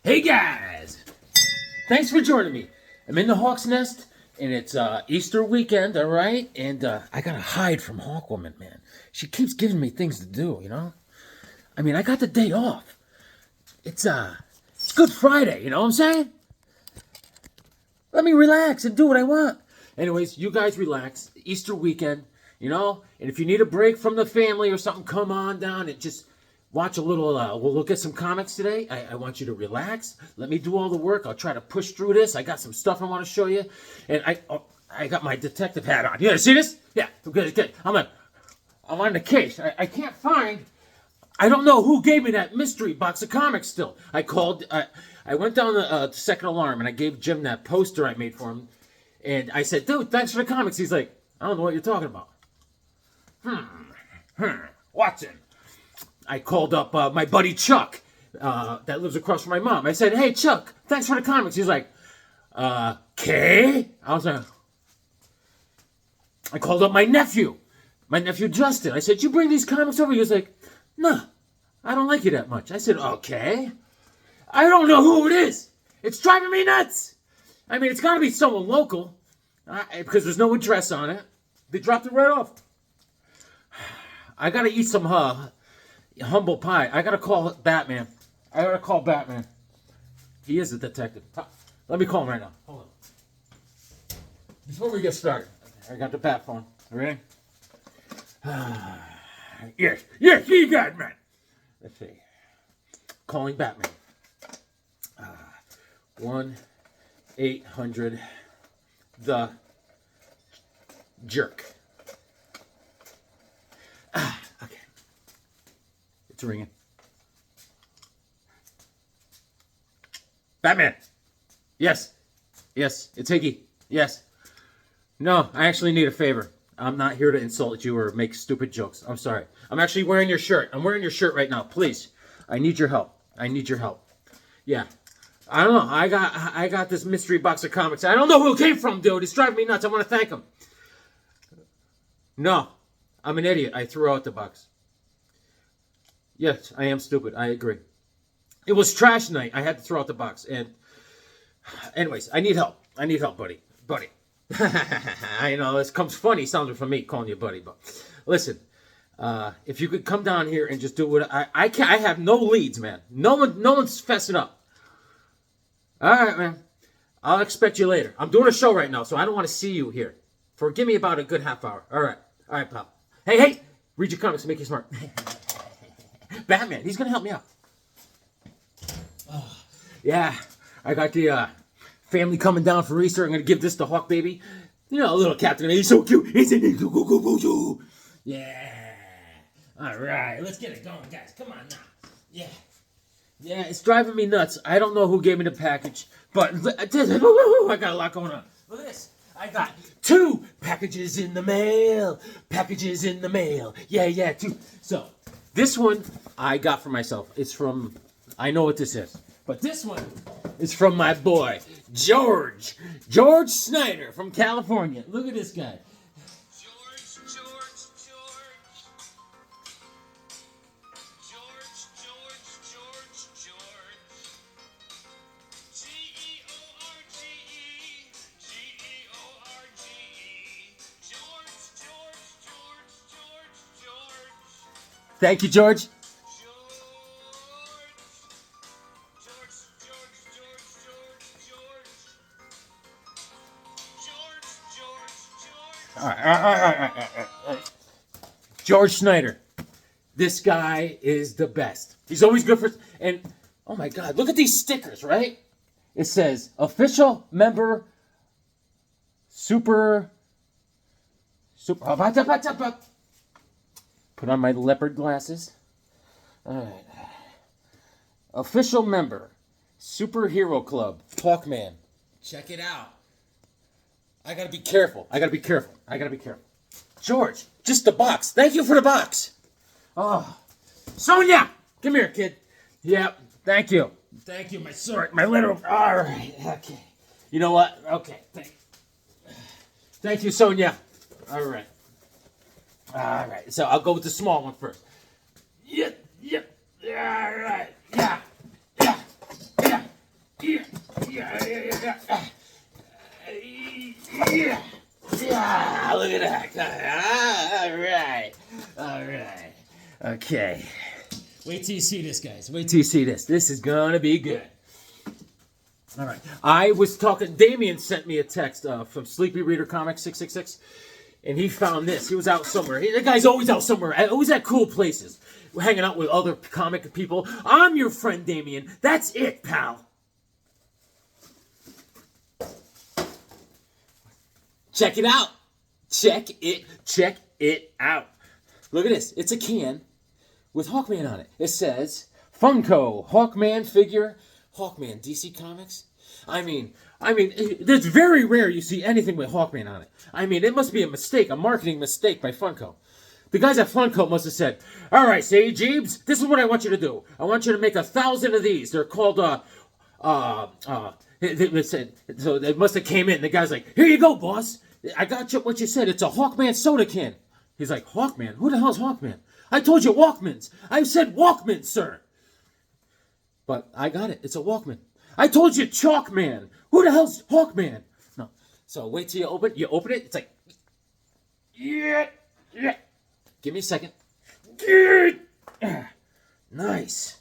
Hey guys! Thanks for joining me. I'm in the Hawk's Nest, and it's Easter weekend, alright? And I gotta hide from Hawkwoman, man. She keeps giving me things to do, you know? I mean, I got the day off. It's Good Friday, you know what I'm saying? Let me relax and do what I want. Anyways, you guys relax. Easter weekend, you know? And if you need a break from the family or something, come on down and just watch a little, we'll look at some comics today. I want you to relax. Let me do all the work. I'll try to push through this. I got some stuff I want to show you. And I got my detective hat on. You see this? Yeah, good. I'm on the case. I can't find, I don't know who gave me that mystery box of comics still. I went down the second alarm and I gave Jim that poster I made for him. And I said, dude, thanks for the comics. He's like, I don't know what you're talking about. Watson. I called up my buddy Chuck that lives across from my mom. I said, hey, Chuck, thanks for the comics. He's like, okay. I was like, I called up my nephew Justin. I said, you bring these comics over? He was like, no, I don't like you that much. I said, okay. I don't know who it is. It's driving me nuts. I mean, it's got to be someone local because there's no address on it. They dropped it right off. I got to eat some humble pie. I got to call Batman. He is a detective. Let me call him right now. Hold on. Before we get started, I got the bat phone. Ready? Yes, you got it, man. Let's see. Calling Batman. 1-800 the jerk. Okay. It's ringing. Batman. Yes, it's Higgy. Yes. No, I actually need a favor. I'm not here to insult you or make stupid jokes. I'm sorry. I'm actually wearing your shirt. I'm wearing your shirt right now. Please. I need your help. Yeah. I don't know. I got this mystery box of comics. I don't know who it came from, dude. It's driving me nuts. I want to thank him. No. I'm an idiot. I threw out the box. Yes, I am stupid. I agree. It was trash night. I had to throw out the box. And anyways, I need help. Buddy. I know this comes funny sounding from me calling you buddy, but listen, if you could come down here and just do what I can't. I have no leads, man. No one's fessing up. All right, man. I'll expect you later. I'm doing a show right now, so I don't want to see you here. Give me about a good half hour. All right, pal. Hey, read your comics to make you smart. Batman, he's gonna help me out. Oh, yeah, I got the family coming down for Easter. I'm gonna give this to Hawk Baby. You know, a little captain. He's so cute. Isn't he? Yeah. All right, let's get it going, guys. Come on now. Yeah. Yeah, it's driving me nuts. I don't know who gave me the package, but I got a lot going on. Look at this. I got 2 packages in the mail. Yeah, 2. So, this one I got for myself. It's from, I know what this is, but this one is from my boy, George Snyder from California. Look at this guy. Thank you, George. All right. George Snyder. This guy is the best. He's always good for... And, oh my God, look at these stickers, right? It says, official member, super... Put on my leopard glasses. All right. Official member, Superhero Club, Hawkman. Check it out. I gotta be careful. George, just the box. Thank you for the box. Oh, Sonia, come here, kid. Yep, thank you. My sword, my little. All right, okay. You know what? Okay, thank you, Sonia. All right. So I'll go with the small one first. Yep. All right. Yeah. Yeah, look at that. All right. Okay. Wait till you see this, guys. Wait till you see this. This is gonna be good. All right. I was talking. Damien sent me a text from Sleepy Reader Comics 666, and he found this. He was out somewhere. The guy's always out somewhere. Always at cool places. We're hanging out with other comic people. I'm your friend, Damien. That's it, pal. Check it out. Check it out. Look at this. It's a can with Hawkman on it. It says, Funko, Hawkman figure, Hawkman, DC Comics. I mean, it's very rare you see anything with Hawkman on it. I mean, it must be a mistake, a marketing mistake by Funko. The guys at Funko must have said, all right, say, Jeeves, this is what I want you to do. I want you to make 1,000 of these. They're called, they said, so they must have came in. The guy's like, here you go, boss. I got you what you said. It's a Hawkman soda can. He's like, Hawkman? Who the hell's Hawkman? I told you Walkmans. I said Walkman, sir. But I got it. It's a Walkman. I told you Chalkman. Who the hell's Hawkman? No. So wait till you open it. You open it. It's like, yeah. Give me a second. Nice.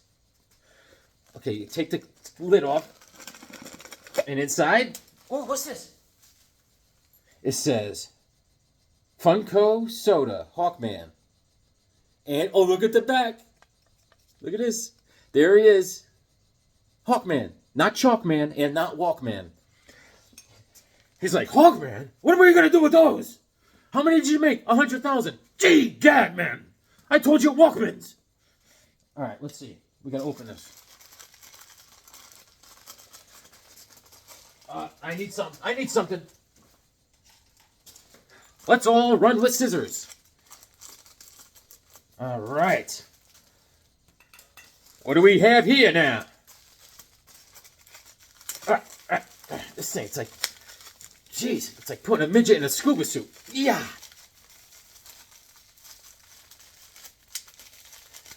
Okay, you take the lid off. And inside, oh, what's this? It says, Funko Soda, Hawkman. And, oh, look at the back. Look at this. There he is. Hawkman. Not Chalkman and not Walkman. He's like, Hawkman? What are we going to do with those? How many did you make? 100,000. Gee, gad, man. I told you Walkmans. All right, let's see. We got to open this. I need something. Let's all run with scissors. All right. What do we have here now? This thing, it's like, jeez, it's like putting a midget in a scuba suit. Yeah.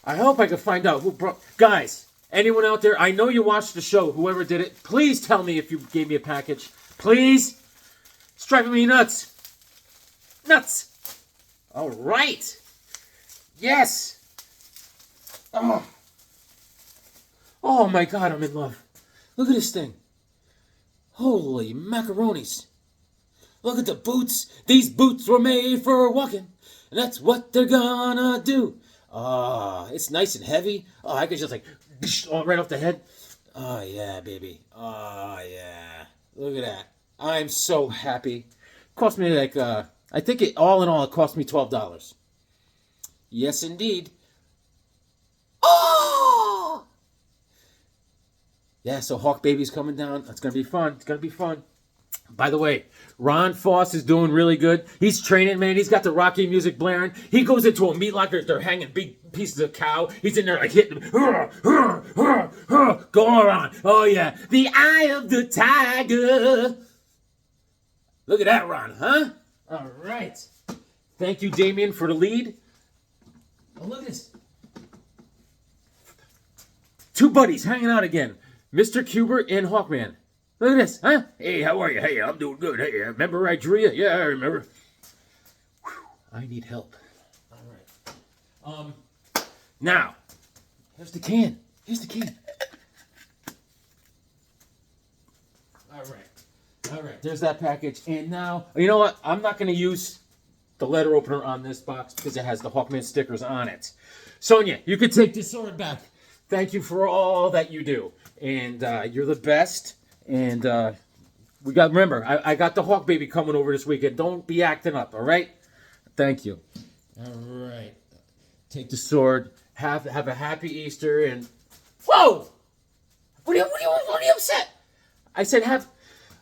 I hope I can find out who brought... Guys, anyone out there, I know you watched the show, whoever did it. Please tell me if you gave me a package. Please. It's driving me nuts. Nuts. All right. Yes. Oh my God, I'm in love. Look at this thing. Holy macaronis. Look at the boots. These boots were made for walking. And that's what they're gonna do. It's nice and heavy. Oh, I could just like, right off the head. Oh, yeah, baby. Oh, yeah. Look at that. I'm so happy. Cost me like, I think it, all in all, it cost me $12. Yes, indeed. Oh! Yeah, so Hawk Baby's coming down. It's going to be fun. It's going to be fun. By the way, Ron Foss is doing really good. He's training, man. He's got the Rocky music blaring. He goes into a meat locker. They're hanging big pieces of cow. He's in there like hitting them. Go on. Oh, yeah. The eye of the tiger. Look at that, Ron, huh? All right. Thank you, Damien, for the lead. Oh, look at this. Two buddies hanging out again. Mr. Kubert and Hawkman. Look at this, huh? Hey, how are you? Hey, I'm doing good. Hey, remember I drew you? Yeah, I remember. Whew, I need help. All right. Now, here's the can. Here's the can. All right. There's that package. And now, you know what? I'm not going to use the letter opener on this box because it has the Hawkman stickers on it. Sonia, you can take this sword back. Thank you for all that you do. And you're the best. And we got, remember, I got the Hawk Baby coming over this weekend. Don't be acting up, all right? Thank you. All right. Take the sword. Have a happy Easter. And whoa! What are you upset? I said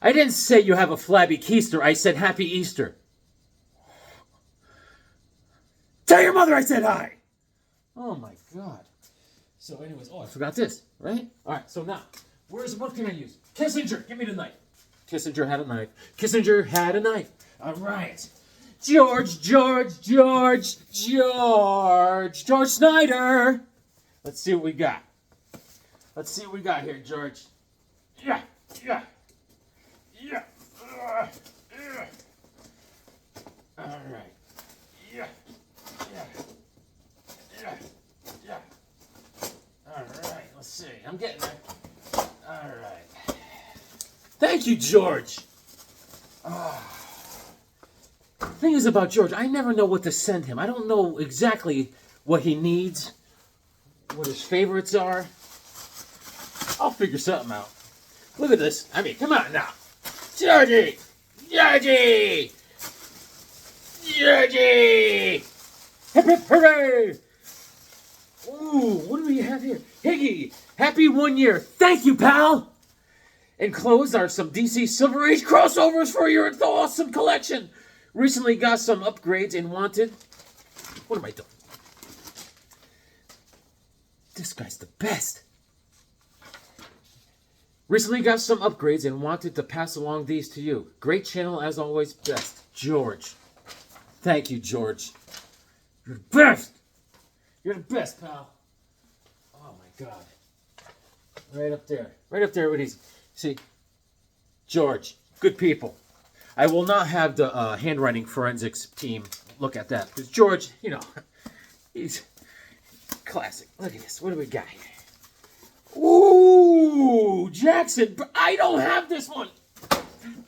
I didn't say you have a flabby keister. I said happy Easter. Tell your mother I said hi. Oh my God. So anyways, I forgot this, right? All right, so now, what can I use? Kissinger, give me the knife. Kissinger had a knife. Kissinger had a knife. All right. George Snyder. Let's see what we got. Let's see what we got here, George. Yeah. Yeah. Yeah. All right. Yeah. Yeah. Yeah. Yeah. All right. Let's see. I'm getting there. All right. Thank you, George. The thing is about George, I never know what to send him. I don't know exactly what he needs, what his favorites are. I'll figure something out. Look at this. I mean, come on now. Georgie! Georgie! Georgie! Hip hip hooray! Ooh, what do we have here? Higgy, happy 1 year. Thank you, pal! Enclosed are some DC Silver Age crossovers for your awesome collection. Recently got some upgrades and wanted... What am I doing? This guy's the best. Recently got some upgrades and wanted to pass along these to you. Great channel as always, best. George. Thank you, George. You're the best. You're the best, pal. Oh, my God. Right up there. Right up there with these. See? George. Good people. I will not have the handwriting forensics team look at that. Because George, you know, he's classic. Look at this. What do we got here? Ooh, Jackson. I don't have this one.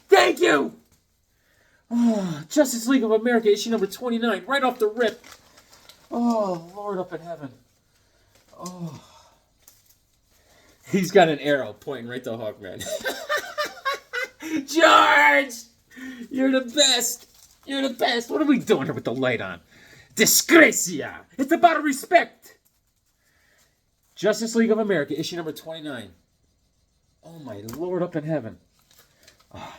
Thank you. Oh, Justice League of America, issue number 29. Right off the rip. Oh, Lord up in heaven. Oh. He's got an arrow pointing right to Hawkman. George! You're the best. You're the best. What are we doing here with the light on? Disgracia. It's about respect. Justice League of America, issue number 29. Oh, my Lord up in heaven. Oh,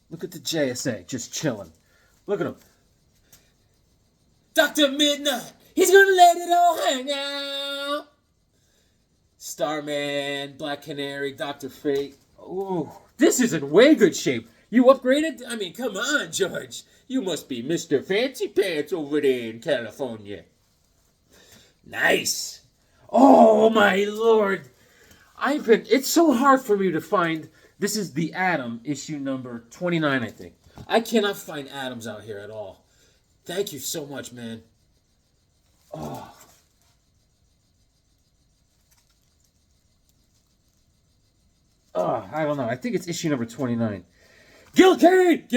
look at the JSA, just chilling. Look at him. Dr. Midnight, he's gonna let it all hang out. Starman, Black Canary, Dr. Fate. Ooh, this is in way good shape. You upgraded? I mean, come on, George. You must be Mr. Fancy Pants over there in California. Nice. Oh, my Lord. It's so hard for me to find. This is the Atom, issue number 29, I think. I cannot find Atoms out here at all. Thank you so much, man. Oh. Oh, I don't know. I think it's issue number 29. Gil Kane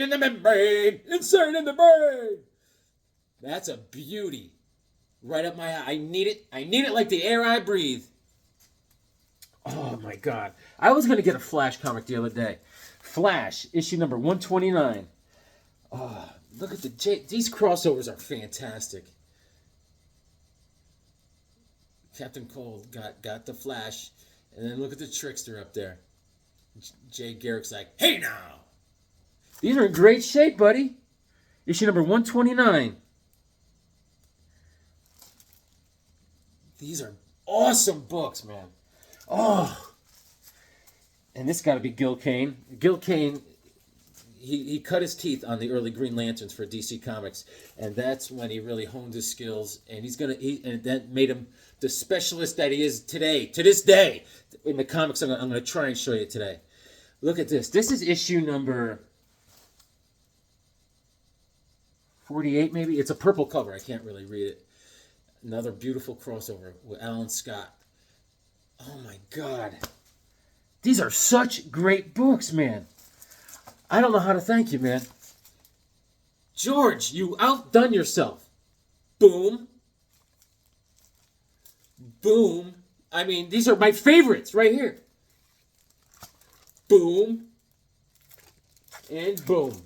in the membrane, insert in the brain. That's a beauty. Right up my eye. I need it like the air I breathe. Oh my God. I was going to get a Flash comic the other day. Flash, issue number 129. Oh, look at these crossovers are fantastic. Captain Cold got the Flash, and then look at the Trickster up there. Jay Garrick's like, hey now. These are in great shape, buddy. Issue number 129. These are awesome books, man. Oh. And this got to be Gil Kane. Gil Kane, he cut his teeth on the early Green Lanterns for DC Comics, and that's when he really honed his skills, and and that made him the specialist that he is today, to this day. In the comics, I'm going to try and show you today. Look at this. This is issue number 48, maybe. It's a purple cover. I can't really read it. Another beautiful crossover with Alan Scott. Oh, my God. These are such great books, man. I don't know how to thank you, man. George, you outdone yourself. Boom. Boom. I mean, these are my favorites right here. Boom. And boom.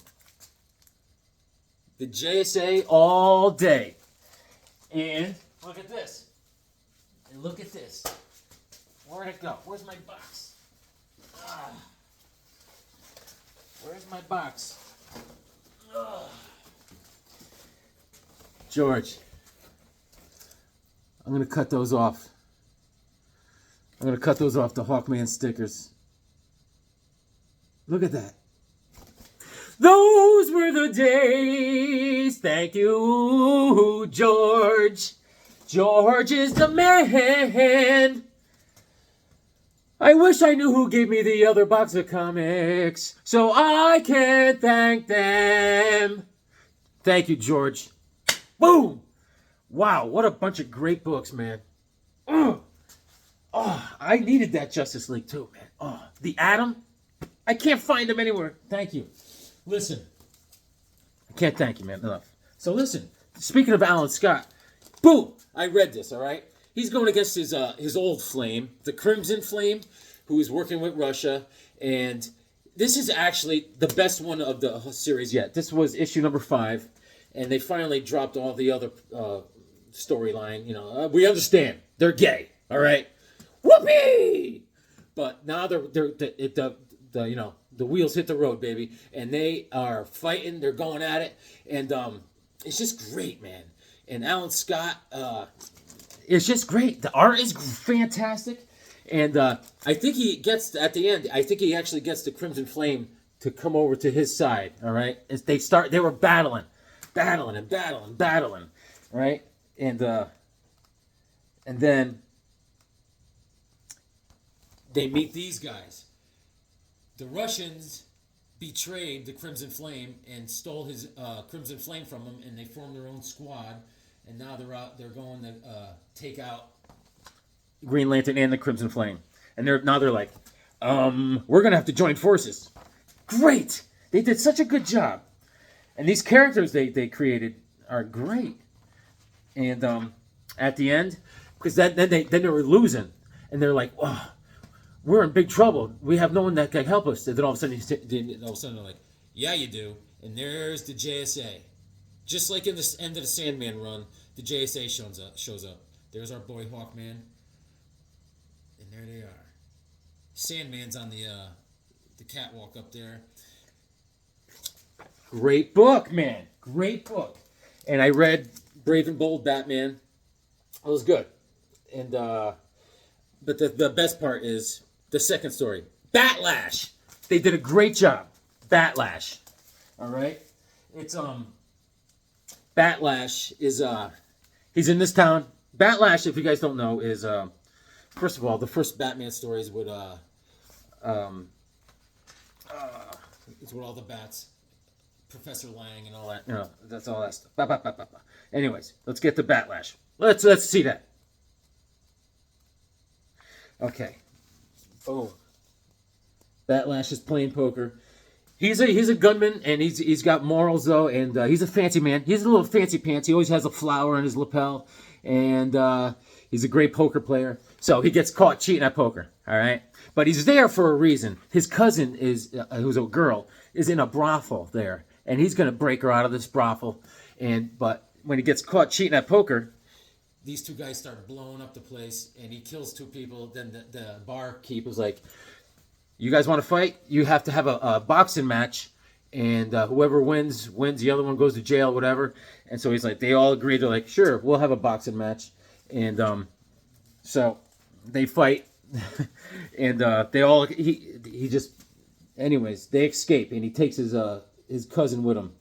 The JSA all day. And look at this. And look at this. Where'd it go? Where's my box? Where's my box? George, I'm going to cut those off. I'm going to cut those off, the Hawkman stickers. Look at that. Those were the days. Thank you, George. George is the man. I wish I knew who gave me the other box of comics, so I can thank them. Thank you, George. Boom! Wow, what a bunch of great books, man. Oh, I needed that Justice League too, man. Oh, the Atom, I can't find him anywhere. Thank you. Listen, I can't thank you, man, enough. So listen, speaking of Alan Scott, boom! I read this, all right? He's going against his old flame, the Crimson Flame, who is working with Russia. And this is actually the best one of the series yet. This was issue number 5. And they finally dropped all the other storyline. You know, we understand. They're gay, all right? Whoopee! But now the wheels hit the road, baby. And they are fighting. They're going at it. And it's just great, man. And Alan Scott... it's just great. The art is fantastic. And I think he gets, at the end, I think he actually gets the Crimson Flame to come over to his side, all right? As they were battling, right? And then they meet these guys. The Russians betrayed the Crimson Flame and stole his Crimson Flame from him, and they formed their own squad. And now they're going to take out Green Lantern and the Crimson Flame. And they're like, we're going to have to join forces. Great! They did such a good job. And these characters they created are great. And at the end, because then they were losing. And they're like, oh, we're in big trouble. We have no one that can help us. And then all of a sudden they're like, yeah, you do. And there's the JSA. Just like in the end of the Sandman run, the JSA shows up. There's our boy Hawkman. And there they are. Sandman's on the catwalk up there. Great book, man. Great book. And I read Brave and Bold Batman. It was good. And but the best part is the second story. Batlash. They did a great job. Batlash. All right? It's Batlash is he's in this town. Batlash, if you guys don't know, is first of all, the first Batman stories with it's with all the bats, Professor Lang and all that. You know, that's all that stuff. Anyways, let's get to Batlash. Let's see that. Okay. Oh. Batlash is playing poker. He's a gunman, and he's got morals, though, and he's a fancy man. He's a little fancy pants. He always has a flower on his lapel, and he's a great poker player. So he gets caught cheating at poker, all right? But he's there for a reason. His cousin, who's a girl, is in a brothel there, and he's going to break her out of this brothel. But when he gets caught cheating at poker, these two guys start blowing up the place, and he kills 2 people. Then the barkeep was like, you guys want to fight? You have to have a boxing match, and whoever wins, the other one goes to jail, whatever. And so he's like, they all agree. They're like, sure, we'll have a boxing match. And so they fight, and he just, anyways, they escape, and he takes his cousin with him.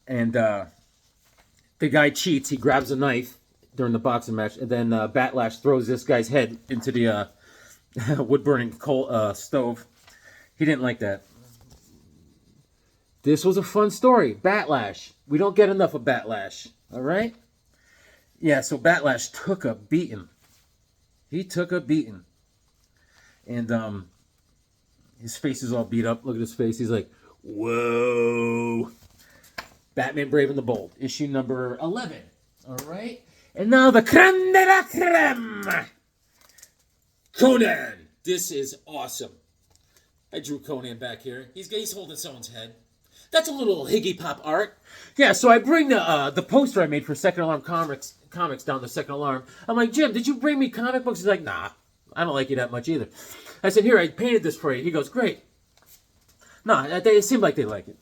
And the guy cheats. He grabs a knife during the boxing match, and then Batlash throws this guy's head into the wood-burning coal stove. He didn't like that. This was a fun story. Batlash. We don't get enough of Batlash. All right? Yeah, so Batlash took a beating. He took a beating. And his face is all beat up. Look at his face. He's like, whoa. Batman Brave and the Bold. Issue number 11. All right? And now the creme de la creme. Conan. This is awesome. I drew Conan back here. He's holding someone's head. That's a little Higgy Pop art. Yeah, so I bring the poster I made for Second Alarm Comics down to Second Alarm. I'm like, Jim, did you bring me comic books? He's like, nah, I don't like you that much either. I said, here, I painted this for you. He goes, great. No, it seemed like they like it.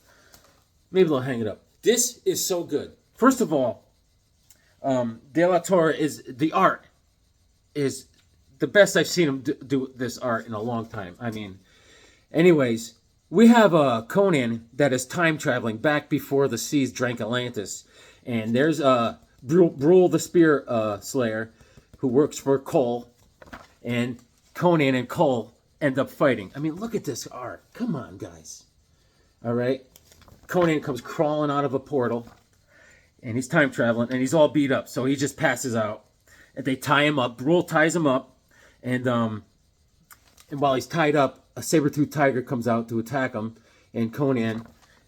Maybe they'll hang it up. This is so good. First of all, De La Torre the art is the best I've seen him do this art in a long time. I mean, anyways, we have a Conan that is time traveling back before the seas drank Atlantis, and there's Brule the Spear Slayer, who works for Cole, and Conan and Cole end up fighting. I mean, look at this art. Come on, guys. All right. Conan comes crawling out of a portal, and he's time traveling, and he's all beat up, so he just passes out. And they tie him up. Brule ties him up, and while he's tied up, a saber-toothed tiger comes out to attack him, and Conan,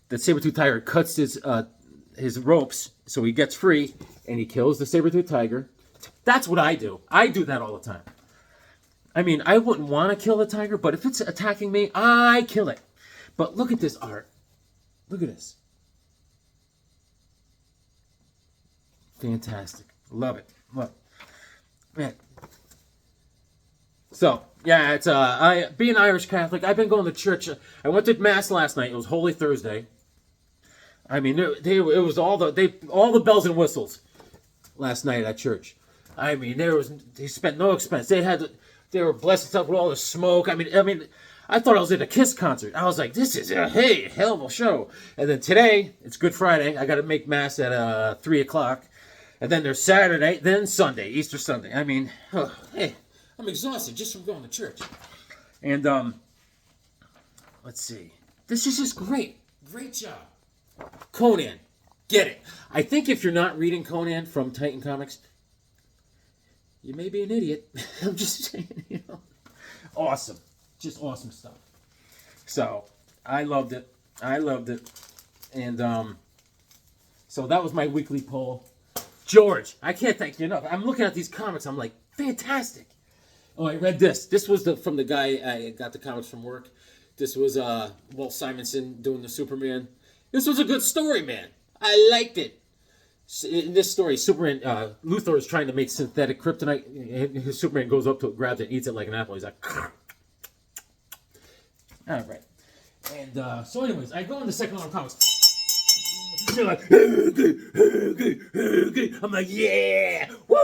the saber-toothed tiger, cuts his ropes, so he gets free, and he kills the saber-toothed tiger. That's what I do. I do that all the time. I mean, I wouldn't want to kill the tiger, but if it's attacking me, I kill it. But look at this art. Look at this. Fantastic. Love it. Look. Man. So, yeah, it's being Irish Catholic, I've been going to church. I went to Mass last night. It was Holy Thursday. I mean, it was all the bells and whistles last night at church. I mean, they spent no expense. They were blessed up with all the smoke. I mean, I thought I was at a Kiss concert. I was like, this is a hell of a show. And then today, it's Good Friday. I got to make Mass at 3 o'clock. And then there's Saturday, then Sunday, Easter Sunday. I mean, hey, I'm exhausted just from going to church. And, let's see. This is just great. Great job. Conan. Get it. I think if you're not reading Conan from Titan Comics, you may be an idiot. I'm just saying, Awesome. Just awesome stuff. So, I loved it. And, so that was my weekly poll. George, I can't thank you enough. I'm looking at these comics. I'm like, fantastic. Oh, I read this. This was from the guy I got the comics from work. This was Walt Simonson doing the Superman. This was a good story, man. I liked it. In this story, Superman, Luthor is trying to make synthetic kryptonite. Superman goes up to it, grabs it, eats it like an apple. He's like, all right. And so anyways, I go into second line comics. They're like, I'm like, yeah, woo!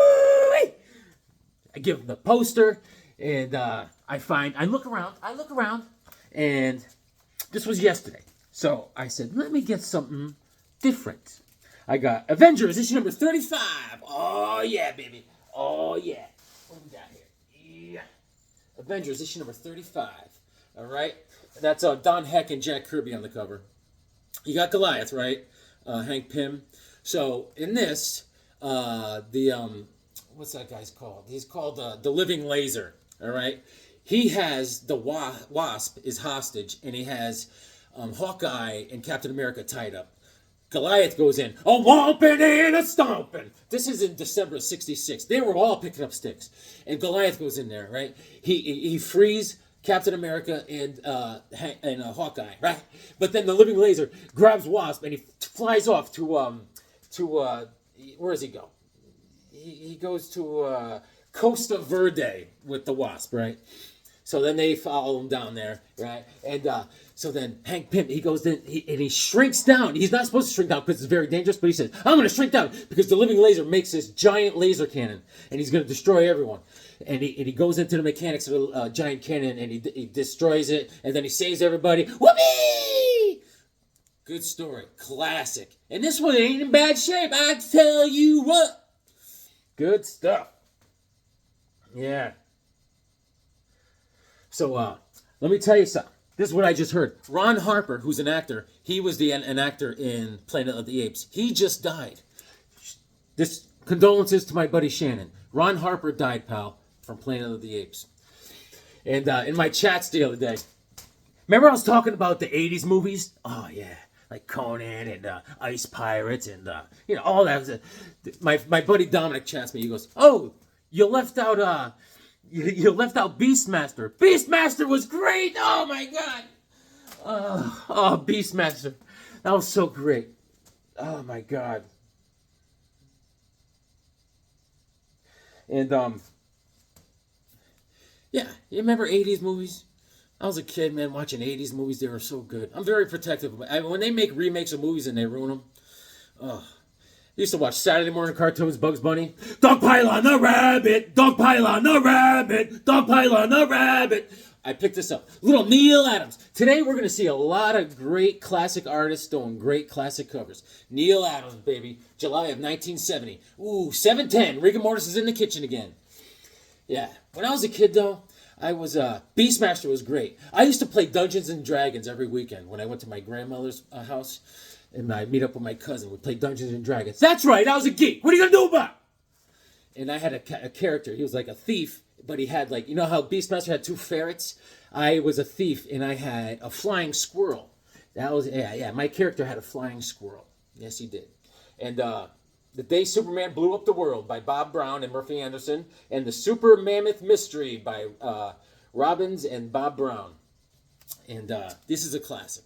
I give them the poster, and I look around, and this was yesterday. So I said, let me get something different. I got Avengers issue number 35. Oh yeah, baby. Oh yeah. What do we got here? Yeah. Avengers issue number 35. All right. That's Don Heck and Jack Kirby on the cover. You got Goliath, right? Hank Pym. So in this, what's that guy's called? He's called the Living Laser. All right. He has the Wasp is hostage, and he has Hawkeye and Captain America tied up. Goliath goes in, a whomping and a stomping. This is in December of '66. They were all picking up sticks, and Goliath goes in there, right? He frees Captain America and Hawkeye, right? But then the Living Laser grabs Wasp and he flies off to where does he go? He goes to Costa Verde with the Wasp, right? So then they follow him down there, right? And so then Hank Pym, he goes in and he shrinks down. He's not supposed to shrink down because it's very dangerous, but he says, I'm going to shrink down because the Living Laser makes this giant laser cannon and he's going to destroy everyone. And he goes into the mechanics of the giant cannon and he destroys it and then he saves everybody. Whoopee! Good story. Classic. And this one ain't in bad shape, I tell you what. Good stuff. Yeah. So, let me tell you something. This is what I just heard. Ron Harper, who's an actor, he was an actor in Planet of the Apes. He just died. This condolences to my buddy Shannon. Ron Harper died, pal, from Planet of the Apes. And in my chats the other day, remember I was talking about the 80s movies? Oh, yeah. Like Conan and Ice Pirates and, all that. My buddy Dominic chats me. He goes, oh, you left out... You left out Beastmaster. Beastmaster was great. Oh my God. Beastmaster. That was so great. Oh my God. And yeah, you remember 80s movies? I was a kid, man, watching 80s movies. They were so good. I'm very protective of it. When they make remakes of movies and they ruin them, I used to watch Saturday morning cartoons, Bugs Bunny. Dogpile on the rabbit! Dogpile on the rabbit! Dogpile on the rabbit! I picked this up. Little Neil Adams. Today we're going to see a lot of great classic artists doing great classic covers. Neil Adams, baby. July of 1970. Ooh, 7:10. Rigor Mortis is in the kitchen again. Yeah. When I was a kid, though, I was Beastmaster was great. I used to play Dungeons and Dragons every weekend when I went to my grandmother's house, and I'd meet up with my cousin. We'd play Dungeons and Dragons. That's right, I was a geek. What are you gonna do about it? And I had a character. He was like a thief, but he had like, you know how Beastmaster had two ferrets? I was a thief, and I had a flying squirrel. That was, yeah, my character had a flying squirrel. Yes, he did. And The Day Superman Blew Up the World by Bob Brown and Murphy Anderson, and The Super Mammoth Mystery by Robbins and Bob Brown. And this is a classic.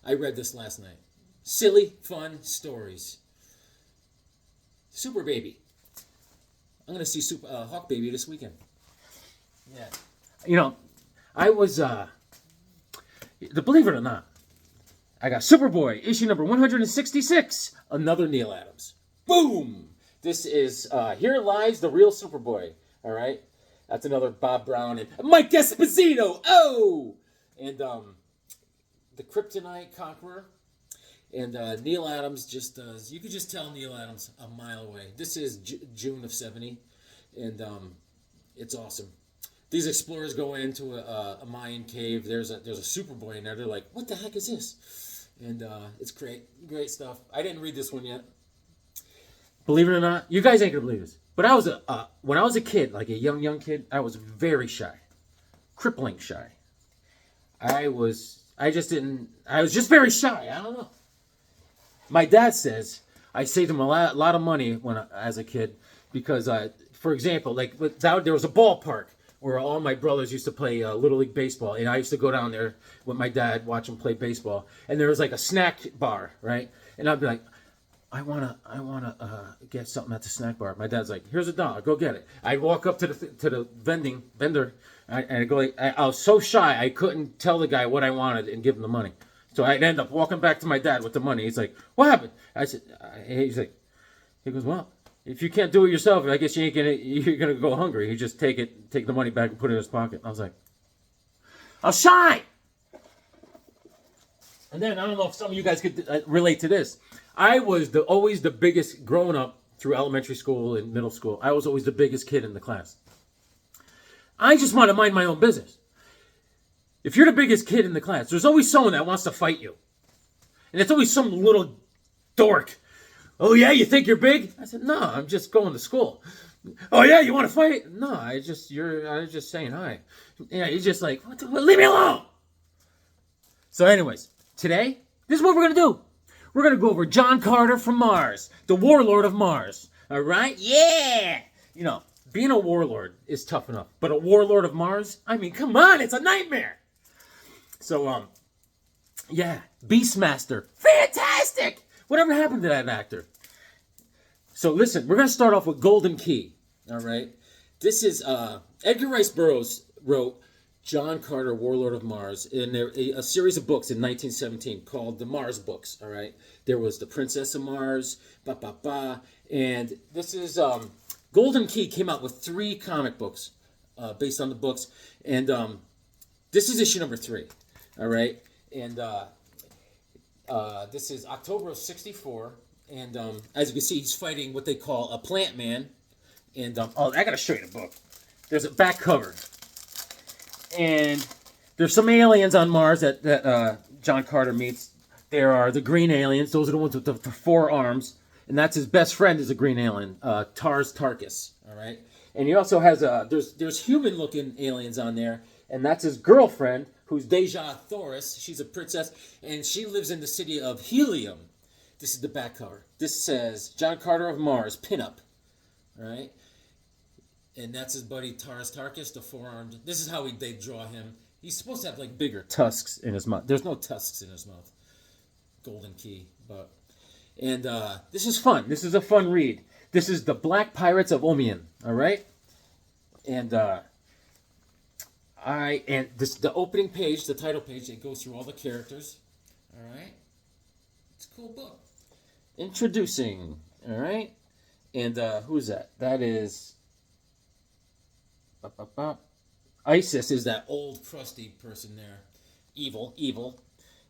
I read this last night. Silly, fun stories. Super Baby. I'm going to see Hawk Baby this weekend. Yeah. You know, I was, believe it or not, I got Superboy, issue number 166, another Neil Adams. Boom! This is, Here Lies the Real Superboy, all right? That's another Bob Brown and Mike Esposito, oh! And the Kryptonite Conqueror. And Neil Adams just does, you could just tell Neil Adams a mile away. This is June of 70, and it's awesome. These explorers go into a Mayan cave. There's a Superboy in there. They're like, what the heck is this? And it's great stuff. I didn't read this one yet. Believe it or not, you guys ain't gonna believe this, but I was when I was a kid, like a young kid, I was very shy, crippling shy. I was just very shy. I don't know. My dad says I saved him a lot of money as a kid because, for example, like there was a ballpark where all my brothers used to play Little League baseball, and I used to go down there with my dad, watch him play baseball, and there was like a snack bar, right? And I'd be like, I wanna get something at the snack bar. My dad's like, here's $1, go get it. I'd walk up to the vendor, and I'd go like, I was so shy I couldn't tell the guy what I wanted and give him the money. So I'd end up walking back to my dad with the money. He's like, what happened? I said, he goes, well, if you can't do it yourself, I guess you're gonna go hungry. He just take the money back and put it in his pocket. I was like, I was shy. And then I don't know if some of you guys could relate to this. I was always the biggest growing up through elementary school and middle school. I was always the biggest kid in the class. I just want to mind my own business. If you're the biggest kid in the class, there's always someone that wants to fight you. And it's always some little dork. Oh, yeah, you think you're big? I said, no, I'm just going to school. Oh, yeah, you want to fight? No, I was just saying hi. Yeah, he's just like, leave me alone. So anyways, today, this is what we're going to do. We're going to go over John Carter from Mars, the warlord of Mars. All right? Yeah! You know, being a warlord is tough enough. But a warlord of Mars? I mean, come on, it's a nightmare. So, yeah, Beastmaster. Fantastic! Whatever happened to that actor? So, listen, we're going to start off with Golden Key. All right? This is, Edgar Rice Burroughs wrote John Carter, Warlord of Mars, in a series of books in 1917 called the Mars books, all right? There was The Princess of Mars, and this is, Golden Key came out with 3 comic books based on the books, and this is issue number 3, all right? And this is October of 64, and as you can see, he's fighting what they call a plant man, and, oh, I gotta show you the book. There's a back cover. And there's some aliens on Mars that John Carter meets. There are the green aliens. Those are the ones with the 4 arms. And that's his best friend is a green alien, Tars Tarkas. All right. And he also has there's human-looking aliens on there. And that's his girlfriend, who's Deja Thoris. She's a princess. And she lives in the city of Helium. This is the back cover. This says, John Carter of Mars, pinup. All right. And that's his buddy Tars Tarkas, the 4-armed. This is how they draw him. He's supposed to have like bigger tusks in his mouth. There's no tusks in his mouth. Golden Key, and this is fun. This is a fun read. This is the Black Pirates of Omian. All right, and the opening page, the title page, it goes through all the characters. All right, it's a cool book. Introducing. All right, and who's that? That is. Isis is that old crusty person there. Evil.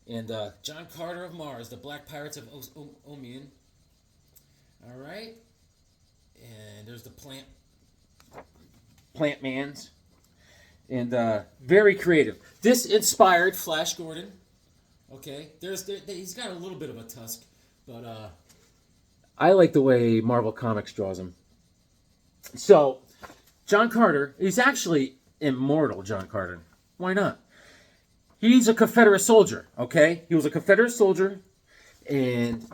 And John Carter of Mars, the Black Pirates of Omian. All right. And there's the plant mans. and very creative. This inspired Flash Gordon. Okay, he's got a little bit of a tusk, but I like the way Marvel Comics draws him. So, John Carter, he's actually immortal, John Carter. Why not? He's a Confederate soldier, okay? He was a Confederate soldier, and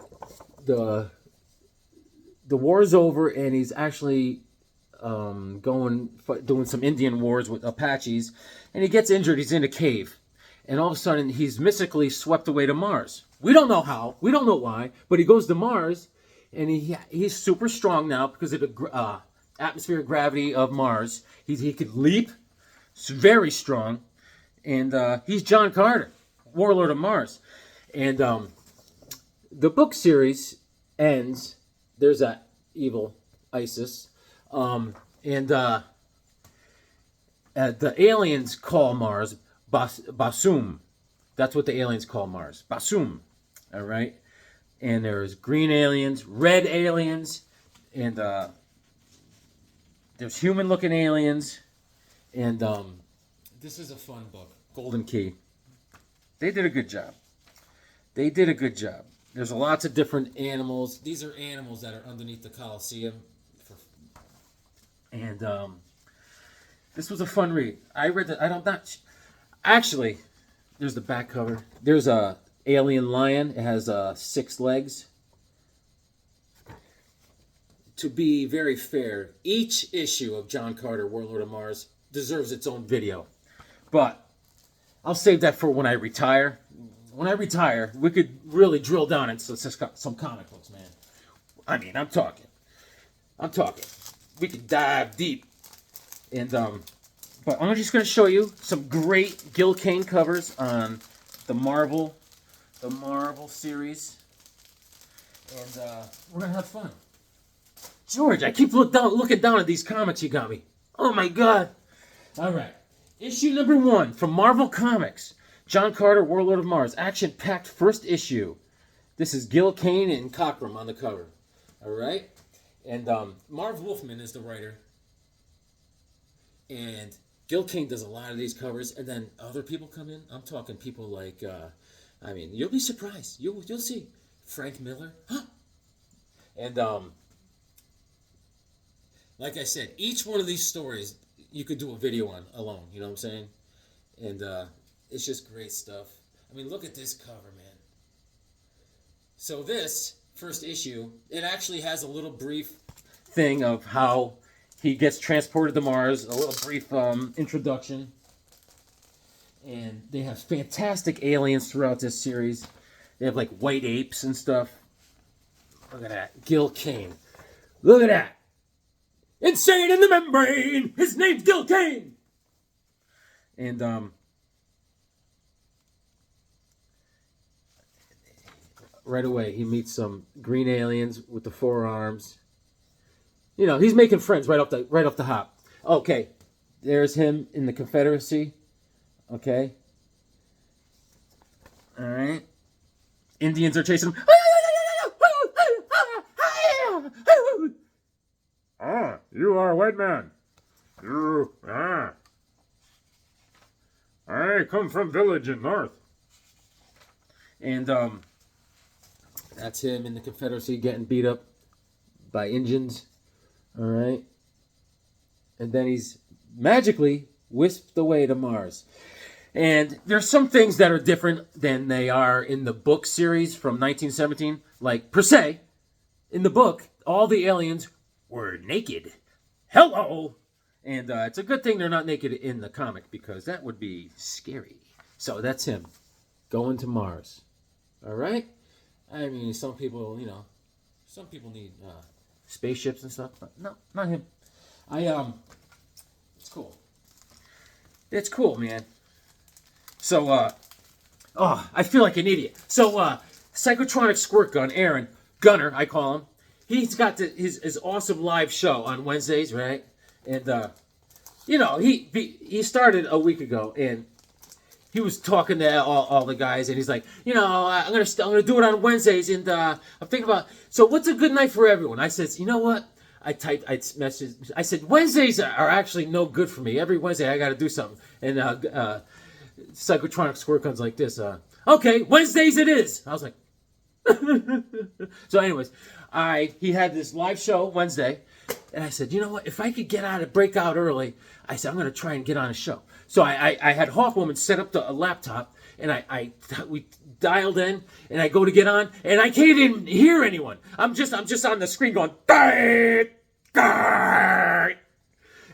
the war is over, and he's actually doing some Indian wars with Apaches, and he gets injured. He's in a cave, and all of a sudden, he's mystically swept away to Mars. We don't know how, we don't know why, but he goes to Mars, and he's super strong now because of the atmospheric gravity of Mars. He could leap, very strong, and he's John Carter, warlord of Mars. And the book series ends. There's that evil ISIS, and the aliens call Mars Basum. That's what the aliens call Mars, Basum. All right, and there's green aliens, red aliens, and there's human-looking aliens, and this is a fun book, Golden Key. They did a good job. They did a good job. There's lots of different animals. These are animals that are underneath the Coliseum. And this was a fun read. I read that. Actually, there's the back cover. There's a alien lion. It has 6 legs. To be very fair, each issue of John Carter, Warlord of Mars, deserves its own video. But I'll save that for when I retire. When I retire, we could really drill down into some comic books, man. I mean, I'm talking. We could dive deep. And but I'm just going to show you some great Gil Kane covers on the Marvel series, and we're gonna have fun. George, I keep looking down at these comics you got me. Oh my God! All right, issue number 1 from Marvel Comics. John Carter, Warlord of Mars, action-packed first issue. This is Gil Kane and Cockrum on the cover. All right, and Marv Wolfman is the writer, and Gil Kane does a lot of these covers, and then other people come in. I'm talking people like, you'll be surprised. You'll see Frank Miller, and like I said, each one of these stories you could do a video on alone. You know what I'm saying? And it's just great stuff. I mean, look at this cover, man. So this first issue, it actually has a little brief thing of how he gets transported to Mars, a little brief introduction. And they have fantastic aliens throughout this series. They have like white apes and stuff. Look at that. Gil Kane. Look at that. Insane in the membrane. His name's Gil Kane. And right away he meets some green aliens with the 4 arms. You know, he's making friends right off the hop. Okay, there's him in the Confederacy. Okay. All right. Indians are chasing him. Ah, you are a white man. I come from village in north. And that's him in the Confederacy getting beat up by Indians. All right. And then he's magically whisked away to Mars. And there's some things that are different than they are in the book series from 1917. Like, per se, in the book, all the aliens were naked. Hello! And it's a good thing they're not naked in the comic, because that would be scary. So that's him going to Mars. All right? I mean, some people need spaceships and stuff, but no, not him. It's cool. It's cool, man. So, I feel like an idiot. So, Psychotronic Squirt Gun, Aaron, Gunner, I call him. He's got his awesome live show on Wednesdays, right? And, he started a week ago, and he was talking to all the guys, and he's like, I'm gonna do it on Wednesdays, and I'm thinking about, so what's a good night for everyone? I says, you know what? I messaged, I said, Wednesdays are actually no good for me. Every Wednesday I got to do something. And Psychotronic Squirt Guns like this. Okay, Wednesdays it is. I was like, so anyways, he had this live show Wednesday. And I said, you know what? If I could break out early, I said, I'm going to try and get on a show. So I had Hawkwoman set up a laptop, and we dialed in, and I go to get on, and I can't even hear anyone. I'm just on the screen going, "Dart, dart,"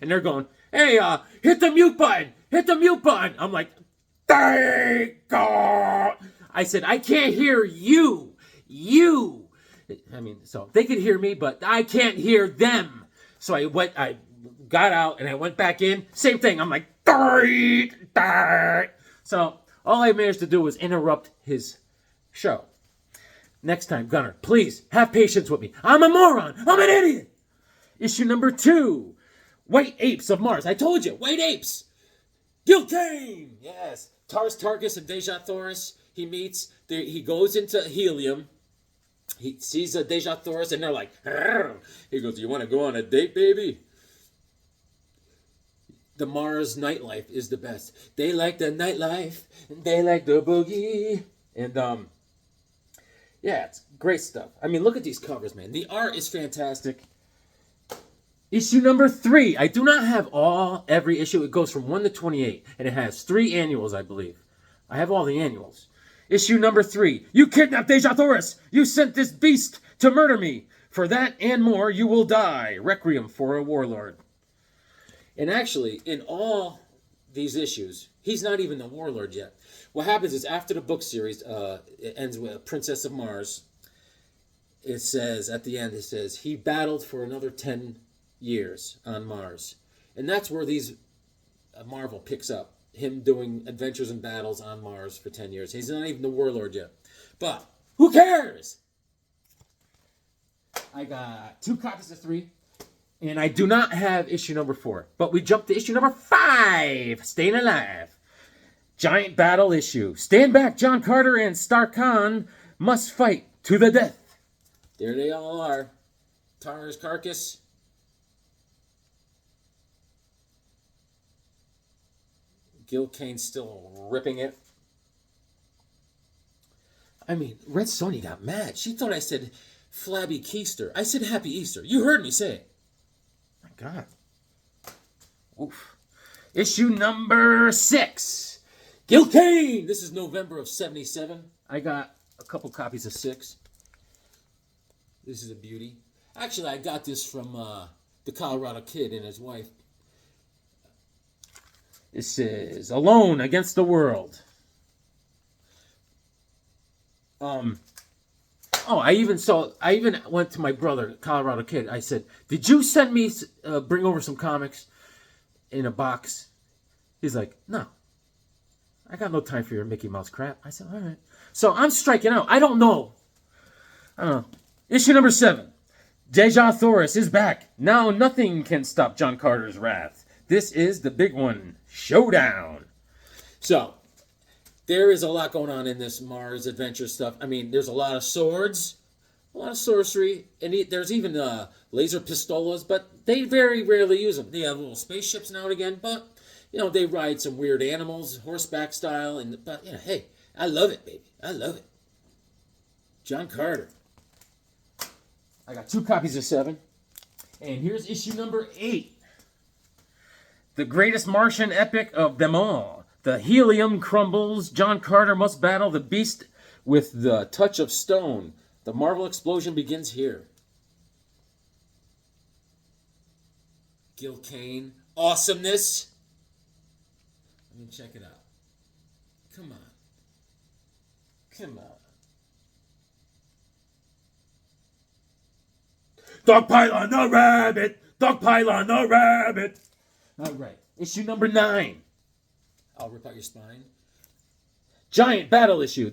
and they're going, hey, hit the mute button, hit the mute button. I'm like, "Dart, dart." I said, I can't hear you. I mean, so they could hear me, but I can't hear them. So I got out and I went back in. Same thing. I'm like, "Dart, dart." So all I managed to do was interrupt his show. Next time, Gunner, please have patience with me. I'm a moron. I'm an idiot. Issue number 2, White Apes of Mars. I told you, White Apes. Gilkane. Yes. Tars Tarkus and Deja Thoris. He meets. He goes into helium. He sees a Deja Thoris, and they're like, "Arr." He goes, "You want to go on a date, baby?" The Mars nightlife is the best. They like the nightlife, and they like the boogie. And, yeah, it's great stuff. I mean, look at these covers, man. The art is fantastic. Issue number 3. I do not have every issue. It goes from 1 to 28, and it has 3 annuals, I believe. I have all the annuals. Issue number 3. You kidnapped Deja Thoris. You sent this beast to murder me. For that and more, you will die. Requiem for a Warlord. And actually, in all these issues, he's not even the Warlord yet. What happens is after the book series, it ends with Princess of Mars. It says, at the end, it says, he battled for another 10 years on Mars. And that's where Marvel picks up. Him doing adventures and battles on Mars for 10 years. He's not even the Warlord yet. But who cares? I got 2 copies of 3. And I do not have issue number 4. But we jump to issue number 5. Staying Alive. Giant battle issue. Stand back, John Carter and Star Khan must fight to the death. There they all are. Tars Carcass. Gilkane's still ripping it. I mean, Red Sonja got mad. She thought I said Flabby Keister. I said Happy Easter. You heard me say it. My God. Oof. Issue number 6. Gilkane! This is November of 77. I got a couple copies of 6. This is a beauty. Actually, I got this from the Colorado Kid and his wife. This is Alone Against the World. I even went to my brother, Colorado Kid. I said, "Did you send me bring over some comics in a box?" He's like, "No. I got no time for your Mickey Mouse crap." I said, "All right." So I'm striking out. I don't know. Issue number 7. Deja Thoris is back. Now nothing can stop John Carter's wrath. This is the big one. Showdown. So, there is a lot going on in this Mars adventure stuff. I mean, there's a lot of swords, a lot of sorcery, and there's even laser pistolas, but they very rarely use them. They have little spaceships now and again, but, they ride some weird animals, horseback style, but, hey, I love it, baby. I love it. John Carter. I got 2 copies of 7, and here's issue number 8. The greatest Martian epic of them all. The helium crumbles. John Carter must battle the beast with the touch of stone. The Marvel explosion begins here. Gilkane. Awesomeness. Let me check it out. Come on. Come on. Dogpile on the rabbit. Dogpile on the rabbit. All right. Issue number 9. I'll rip out your spine. Giant battle issue.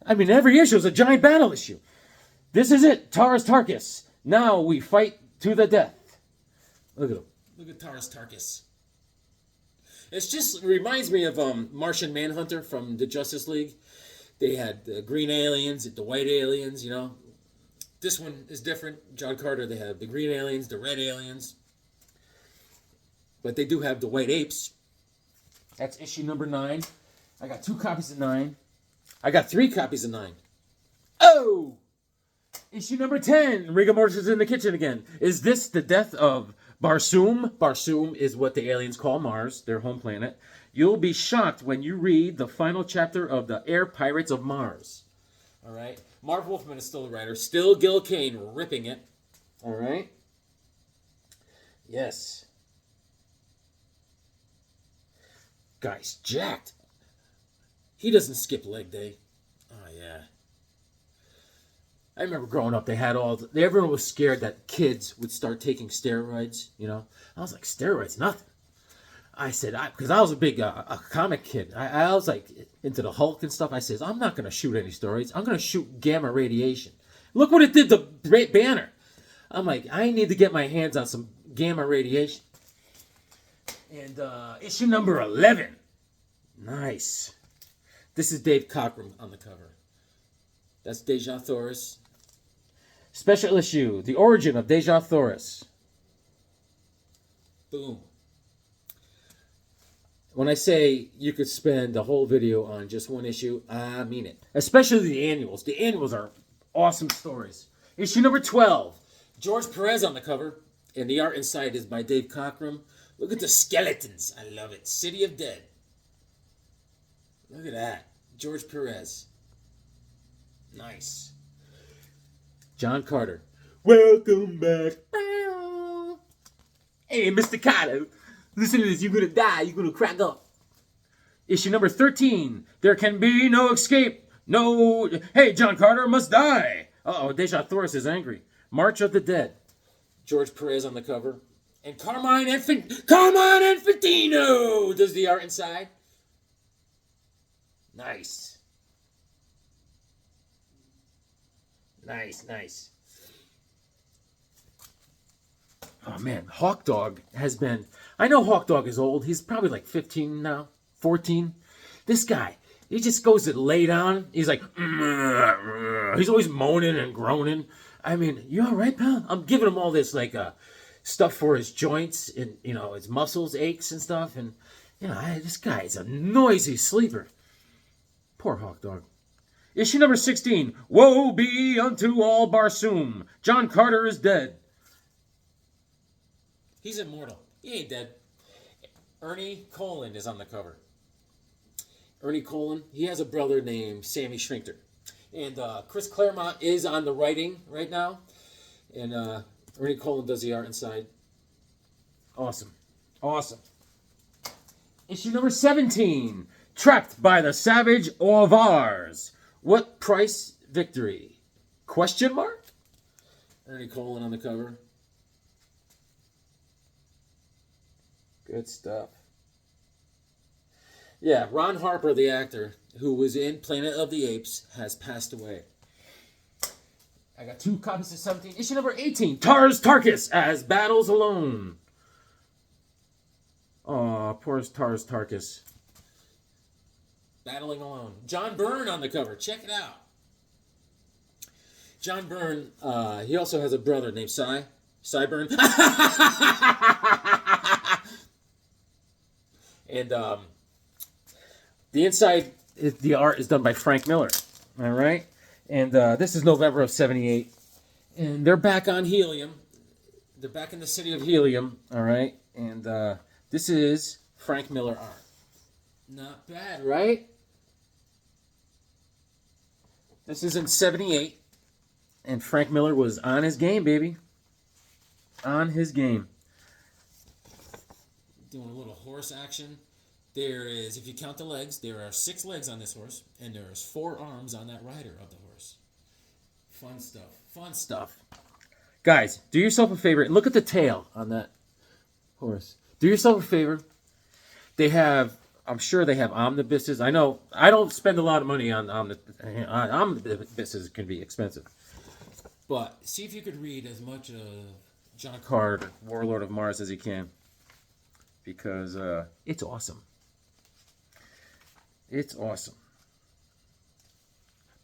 Every issue is a giant battle issue. This is it. Tars Tarkus. Now we fight to the death. Look at him. Look at Tars Tarkus. It reminds me of Martian Manhunter from the Justice League. They had the green aliens, the white aliens, This one is different. John Carter, they have the green aliens, the red aliens. But they do have the white apes. That's issue number 9. I got 2 copies of 9. I got 3 copies of 9. Oh! Issue number 10. Rigor mortis is in the kitchen again. Is this the death of Barsoom? Barsoom is what the aliens call Mars, their home planet. You'll be shocked when you read the final chapter of the Air Pirates of Mars. All right? Marv Wolfman is still the writer. Still Gil Kane ripping it. All right? Yes. Guy's jacked. He doesn't skip leg day. Oh, yeah. I remember growing up, they had everyone was scared that kids would start taking steroids, you know. I was like, steroids, nothing. I said, because I was a big a comic kid. I was like into the Hulk and stuff. I said, I'm not going to shoot any steroids. I'm going to shoot gamma radiation. Look what it did to Banner. I'm like, I need to get my hands on some gamma radiation. And issue number 11. Nice. This is Dave Cockrum on the cover. That's Deja Thoris. Special issue, The Origin of Deja Thoris. Boom. When I say you could spend a whole video on just one issue, I mean it. Especially the annuals. The annuals are awesome stories. Issue number 12. George Perez on the cover. And the art inside is by Dave Cockrum. Look at the skeletons. I love it. City of Dead. Look at that. George Perez. Nice. John Carter. Welcome back. Hey, Mr. Carter. Listen to this. You're going to die. You're going to crack up. Issue number 13. There can be no escape. No. Hey, John Carter must die. Uh-oh. Deja Thoris is angry. March of the Dead. George Perez on the cover. And Carmine Infantino does the art inside. Nice. Nice. Oh, man. Hawk Dog has been... I know Hawk Dog is old. He's probably like 15 now. 14. This guy, he just goes to lay down. He's like... He's always moaning and groaning. I mean, you all right, pal? I'm giving him all this, like, stuff for his joints and, you know, his muscles, aches and stuff. And, you know, this guy is a noisy sleeper. Poor Hawk Dog. Issue number 16. Woe be unto all Barsoom. John Carter is dead. He's immortal. He ain't dead. Ernie Colin is on the cover. Ernie Colin, he has a brother named Sammy Shrinkter. And Chris Claremont is on the writing right now. And Ernie Colin does the art inside. Awesome. Issue number 17. Trapped by the Savage Auvars. What price victory? Question mark? Ernie Colin on the cover. Good stuff. Yeah, Ron Harper, the actor, who was in Planet of the Apes, has passed away. I got 2 copies of 17. Issue number 18. Tars Tarkas as Battles Alone. Aw, poor Tars Tarkas. Battling Alone. John Byrne on the cover. Check it out. John Byrne, he also has a brother named Cy Byrne. And the inside, the art is done by Frank Miller. All right? And this is November of 78. And they're back on Helium. They're back in the city of Helium. All right? And this is Frank Miller art. Not bad, right? This is in 78. And Frank Miller was on his game, baby. On his game. Doing a little horse action. There is, if you count the legs, there are 6 legs on this horse, and there's 4 arms on that rider of the horse. Fun stuff. Guys, do yourself a favor and look at the tail on that horse. Do yourself a favor. I'm sure they have omnibuses. I know, I don't spend a lot of money on omnibuses. Can be expensive. But see if you could read as much of John Carter, Warlord of Mars, as you can. Because it's awesome. It's awesome.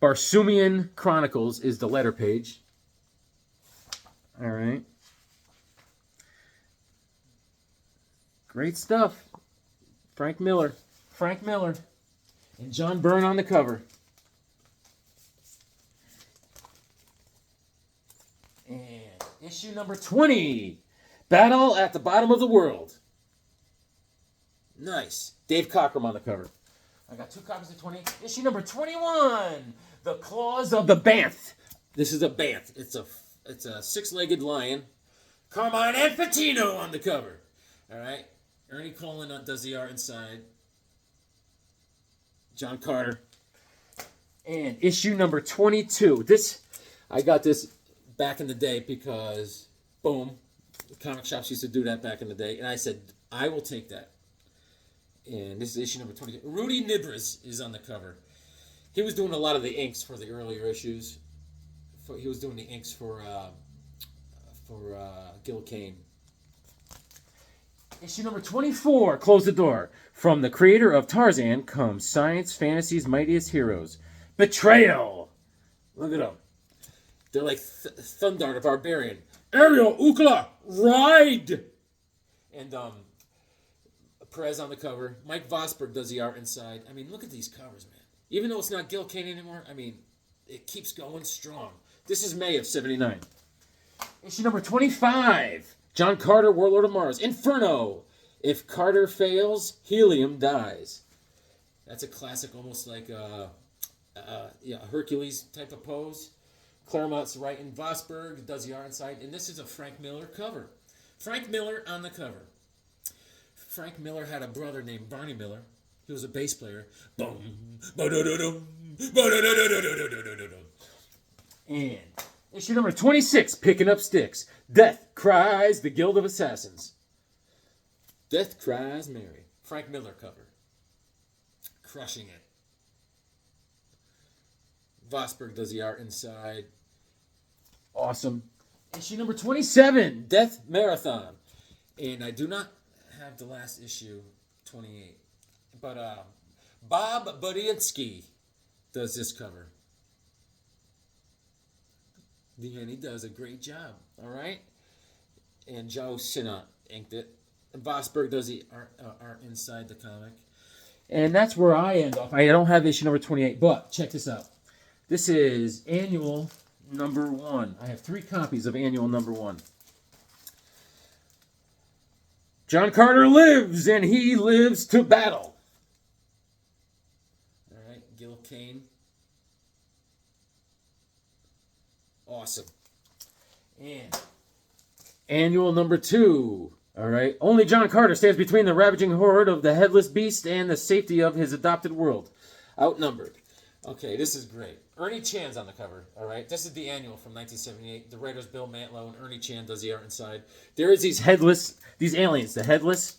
Barsoomian Chronicles is the letter page. All right. Great stuff. Frank Miller. And John Byrne on the cover. And issue number 20. Battle at the Bottom of the World. Nice. Dave Cockrum on the cover. I got 2 copies of 20. Issue number 21. The Claws of the Banth. This is a Banth. It's a 6-legged lion. Carmine Infantino on the cover. All right. Ernie Colan does the art inside. John Carter. And issue number 22. I got this back in the day because, boom, the comic shops used to do that back in the day. And I said, I will take that. And this is issue number 22. Rudy Nibres is on the cover. He was doing a lot of the inks for the earlier issues. He was doing the inks for Gil Kane. Issue number 24, Close the Door. From the creator of Tarzan comes science fantasy's mightiest heroes. Betrayal. Look at them. They're like Thundar the Barbarian. Ariel, Ukla, ride! And Perez on the cover. Mike Vosberg does the art inside. I mean, look at these covers, man. Even though it's not Gil Kane anymore, I mean, it keeps going strong. This is May of 79. Issue number 25. John Carter, Warlord of Mars. Inferno. If Carter fails, Helium dies. That's a classic, almost like a Hercules type of pose. Claremont's writing. Vosberg does the art inside. And this is a Frank Miller cover. Frank Miller on the cover. Frank Miller had a brother named Barney Miller. He was a bass player. And issue number 26, Picking Up Sticks. Death Cries the Guild of Assassins. Death Cries Mary. Frank Miller cover. Crushing it. Vosberg does the art inside. Awesome. Issue number 27, Death Marathon. And I do not have the last issue, 28. But Bob Budiansky does this cover. And he does a great job, all right? And Joe Sinnott inked it. And Vosberg does the art inside the comic. And that's where I end off. I don't have issue number 28, but check this out. This is annual number 1. I have 3 copies of annual number 1. John Carter lives, and he lives to battle. All right, Gil Kane. Awesome. And annual number 2. All right. Only John Carter stands between the ravaging horde of the headless beast and the safety of his adopted world. Outnumbered. Okay, this is great. Ernie Chan's on the cover. All right. This is the annual from 1978. The writers Bill Mantlo and Ernie Chan does the art inside. There is these aliens, the headless,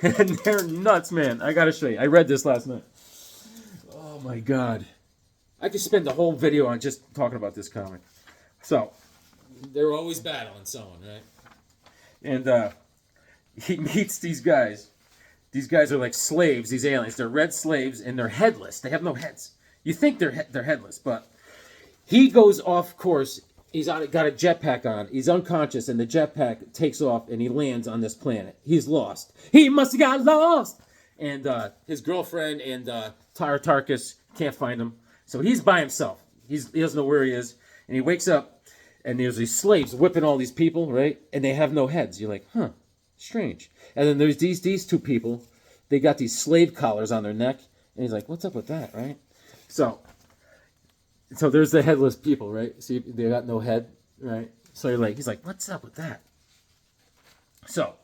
and they're nuts, man. I got to show you. I read this last night. Oh, my God. I could spend the whole video on just talking about this comic. So, they're always battling someone, right? And he meets these guys. These guys are like slaves, these aliens. They're red slaves, and they're headless. They have no heads. You think they're headless, but he goes off course. He's got a jetpack on. He's unconscious, and the jetpack takes off, and he lands on this planet. He's lost. He must have got lost! And his girlfriend and Tyra Tarkus can't find him. So he's by himself. He doesn't know where he is. And he wakes up, and there's these slaves whipping all these people, right? And they have no heads. You're like, huh, strange. And then there's these 2 people. They got these slave collars on their neck. And he's like, what's up with that, right? So there's the headless people, right? See, they got no head, right? So he's like, what's up with that? So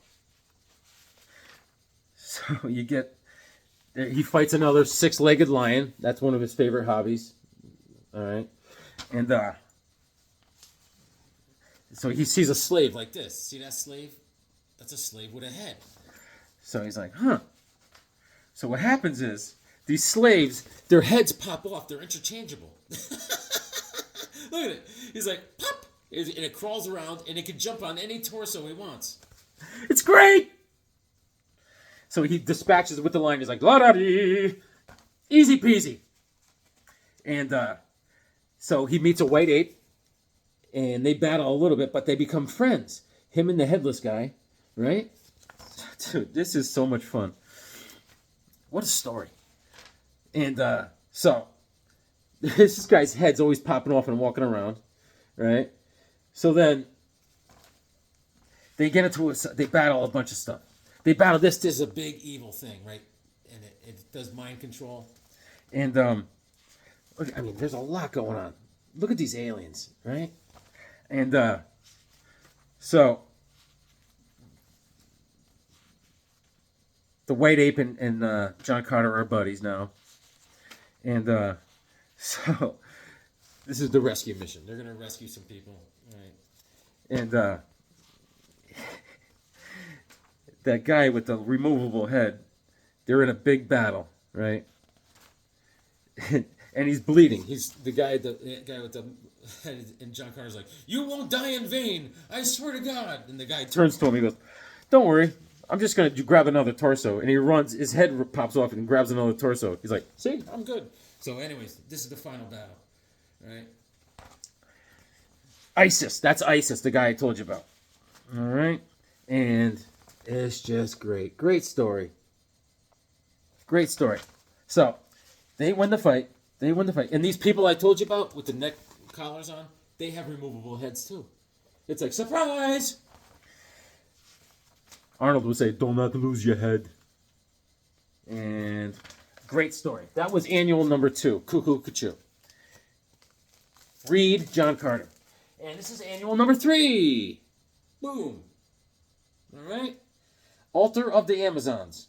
you get, he fights another 6-legged lion. That's one of his favorite hobbies. All right. And so he sees a slave like this. See that slave? That's a slave with a head. So he's like, huh. So what happens is, these slaves, their heads pop off. They're interchangeable. Look at it. He's like, pop! And it crawls around, and it can jump on any torso he wants. It's great! So he dispatches with the line. He's like, la-da-dee! Easy peasy. And so he meets a white ape, and they battle a little bit, but they become friends. Him and the headless guy, right? Dude, this is so much fun. What a story. And so this guy's head's always popping off and walking around, right? So then they get into they battle a bunch of stuff. They battle this is a big evil thing, right? And it does mind control. And look, I mean, there's a lot going on. Look at these aliens, right? And so the White Ape and John Carter are buddies now. And so this is the rescue mission. They're going to rescue some people, right? And that guy with the removable head, they're in a big battle, right? And he's bleeding. He's the guy with the head, and John Carter's like, "You won't die in vain, I swear to God." And the guy turns to him. He goes, "Don't worry, I'm just gonna grab another torso." And he runs. His head pops off and grabs another torso. He's like, "See, I'm good." So, anyways, this is the final battle, right? ISIS. That's ISIS, the guy I told you about. All right, and it's just great. Great story. Great story. So they win the fight. They win the fight. And these people I told you about with the neck collars on, they have removable heads too. It's like, surprise! Arnold would say, "Do not lose your head." And great story. That was annual number 2, Cuckoo Cuckoo. Read John Carter. And this is annual number 3. Boom. All right. Altar of the Amazons.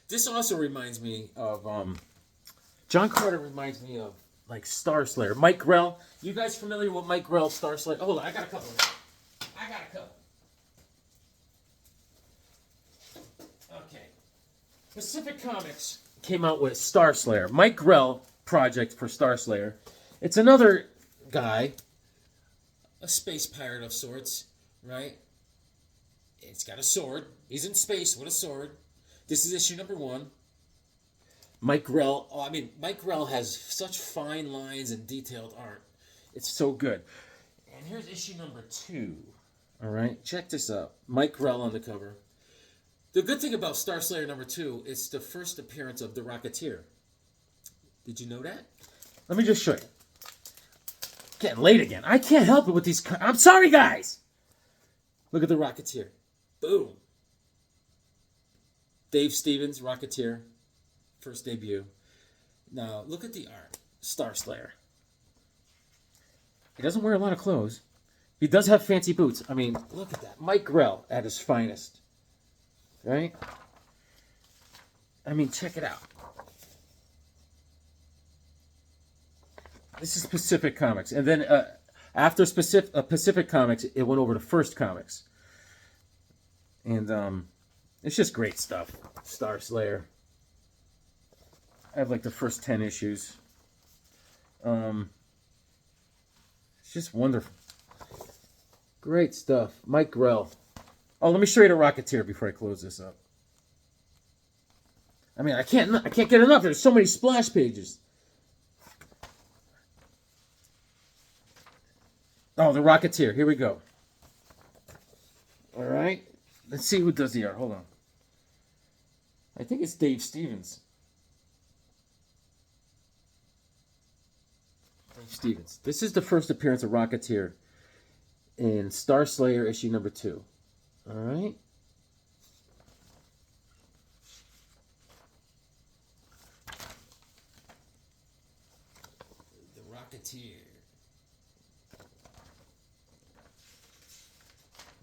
This also reminds me of John Carter reminds me of like Star Slayer. Mike Grell. You guys familiar with Mike Grell, Star Slayer? Oh, hold on, I got a couple. Okay. Pacific Comics came out with Star Slayer. Mike Grell project for Star Slayer. It's another guy, a space pirate of sorts, right? It's got a sword. He's in space with a sword. This is issue number 1. Mike Grell. Oh, I mean, Mike Grell has such fine lines and detailed art. It's so good. And here's issue number 2. All right, check this out. Mike Grell on the cover. The good thing about Star Slayer number 2, it's the first appearance of the Rocketeer. Did you know that? Let me just show you. Getting late again. I can't help it with these. I'm sorry, guys. Look at the Rocketeer. Boom. Dave Stevens, Rocketeer. First debut. Now, look at the art. Star Slayer. He doesn't wear a lot of clothes. He does have fancy boots. I mean, look at that. Mike Grell at his finest. Right? I mean, check it out. This is Pacific Comics. And then after Pacific Comics, it went over to First Comics. And it's just great stuff. Star Slayer. I have like the first 10 issues. It's just wonderful. Great stuff. Mike Grell. Oh, let me show you the Rocketeer before I close this up. I mean, I can't get enough. There's so many splash pages. Oh, the Rocketeer. Here we go. All right. Let's see who does the art. Hold on. I think it's Dave Stevens. Dave Stevens. This is the first appearance of Rocketeer in Star Slayer issue number 2. All right. The Rocketeer.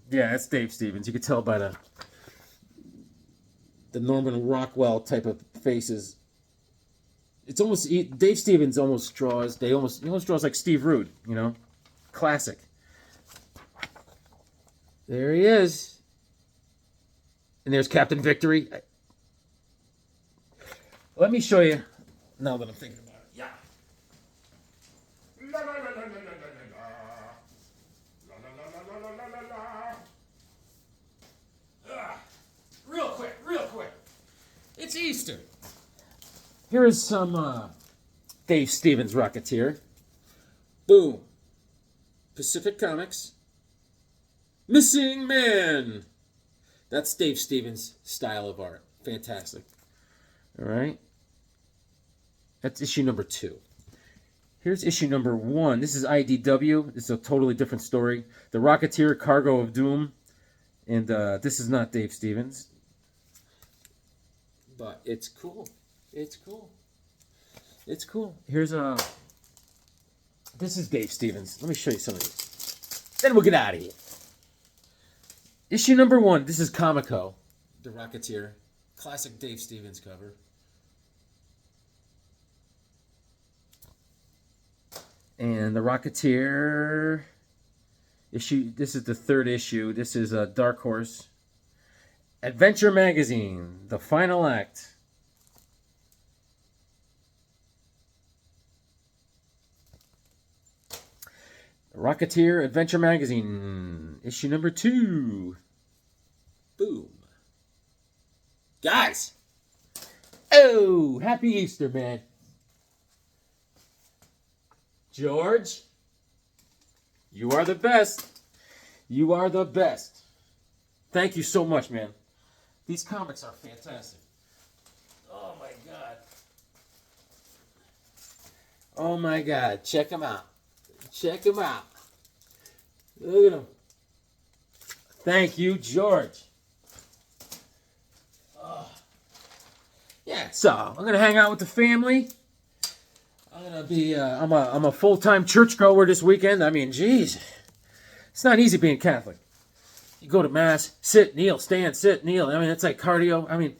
Yeah, that's Dave Stevens. You can tell by the Norman Rockwell type of faces. It's almost Dave Stevens almost draws. He almost draws like Steve Rude, you know, classic. There he is, and there's Captain Victory. Let me show you. Now that I'm thinking about it, yeah. Real quick. It's Easter. Here is some Dave Stevens Rocketeer. Boom. Pacific Comics. Missing Man. That's Dave Stevens' style of art. Fantastic. All right. That's issue number 2. Here's issue number 1. This is IDW. This is a totally different story. The Rocketeer, Cargo of Doom. And this is not Dave Stevens. But it's cool. It's cool. It's cool. Here's a... This is Dave Stevens. Let me show you some of these. Then we'll get out of here. Issue number 1. This is Comico. The Rocketeer. Classic Dave Stevens cover. And the Rocketeer issue. This is the 3rd issue. This is a Dark Horse. Adventure Magazine. The Final Act. Rocketeer Adventure Magazine, issue number 2. Boom. Guys! Oh, happy Easter, man. George, you are the best. You are the best. Thank you so much, man. These comics are fantastic. Oh, my God. Oh, my God. Check them out. Check him out. Look at him. Thank you, George. Yeah, so I'm gonna hang out with the family. I'm gonna be. I'm a full-time churchgoer this weekend. I mean, geez, it's not easy being Catholic. You go to mass, sit, kneel, stand, sit, kneel. I mean, it's like cardio. I mean,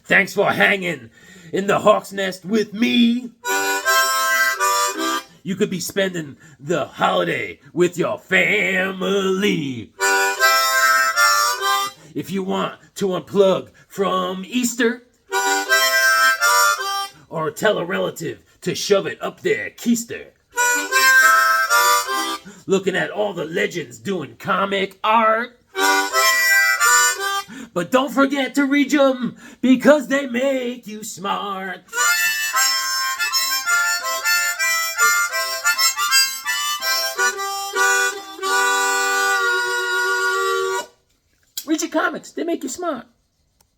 thanks for hanging in the Hawk's Nest with me. You could be spending the holiday with your family. If you want to unplug from Easter, or tell a relative to shove it up their keister. Looking at all the legends doing comic art. But don't forget to read them because they make you smart. Read your comics. They make you smart.